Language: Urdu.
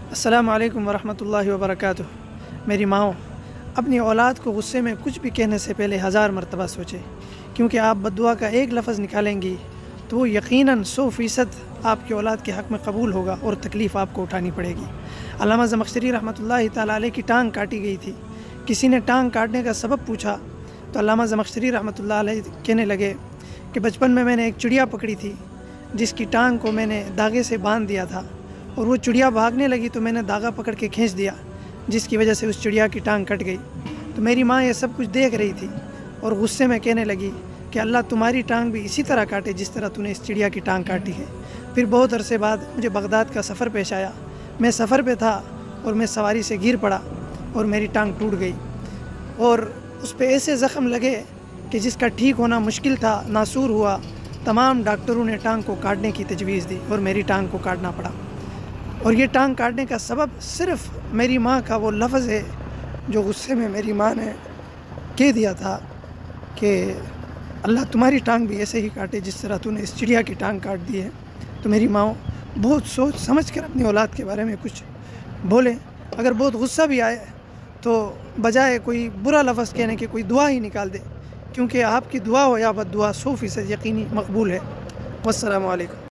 السلام علیکم ورحمۃ اللہ وبرکاتہ۔ میری ماؤں، اپنی اولاد کو غصے میں کچھ بھی کہنے سے پہلے 1000 مرتبہ سوچے، کیونکہ آپ بد دعا کا ایک لفظ نکالیں گی تو وہ یقیناً 100% آپ کی اولاد کے حق میں قبول ہوگا اور تکلیف آپ کو اٹھانی پڑے گی۔ علامہ زمخشری رحمۃ اللہ تعالیٰ علیہ کی ٹانگ کاٹی گئی تھی۔ کسی نے ٹانگ کاٹنے کا سبب پوچھا تو علامہ زمخشری رحمۃ اللہ علیہ کہنے لگے کہ بچپن میں نے ایک چڑیا پکڑی تھی جس کی ٹانگ کو میں نے دھاگے سے باندھ دیا تھا، اور وہ چڑیا بھاگنے لگی تو میں نے دھاگا پکڑ کے کھینچ دیا، جس کی وجہ سے اس چڑیا کی ٹانگ کٹ گئی۔ تو میری ماں یہ سب کچھ دیکھ رہی تھی اور غصے میں کہنے لگی کہ اللہ تمہاری ٹانگ بھی اسی طرح کاٹے جس طرح تو نے اس چڑیا کی ٹانگ کاٹی ہے۔ پھر بہت عرصے بعد مجھے بغداد کا سفر پیش آیا۔ میں سفر پہ تھا اور میں سواری سے گر پڑا اور میری ٹانگ ٹوٹ گئی، اور اس پہ ایسے زخم لگے کہ جس کا ٹھیک ہونا مشکل تھا، ناسور ہوا۔ تمام ڈاکٹروں نے ٹانگ کو کاٹنے کی تجویز دی اور میری ٹانگ کو کاٹنا پڑا۔ اور یہ ٹانگ کاٹنے کا سبب صرف میری ماں کا وہ لفظ ہے جو غصے میں میری ماں نے کہہ دیا تھا کہ اللہ تمہاری ٹانگ بھی ایسے ہی کاٹے جس طرح تو نے اس چڑیا کی ٹانگ کاٹ دی ہے۔ تو میری ماں بہت سوچ سمجھ کر اپنی اولاد کے بارے میں کچھ بولیں۔ اگر بہت غصہ بھی آئے تو بجائے کوئی برا لفظ کہنے کے کوئی دعا ہی نکال دے، کیونکہ آپ کی دعا ہو یا بد دعا 100% یقینی مقبول ہے۔ والسلام علیکم۔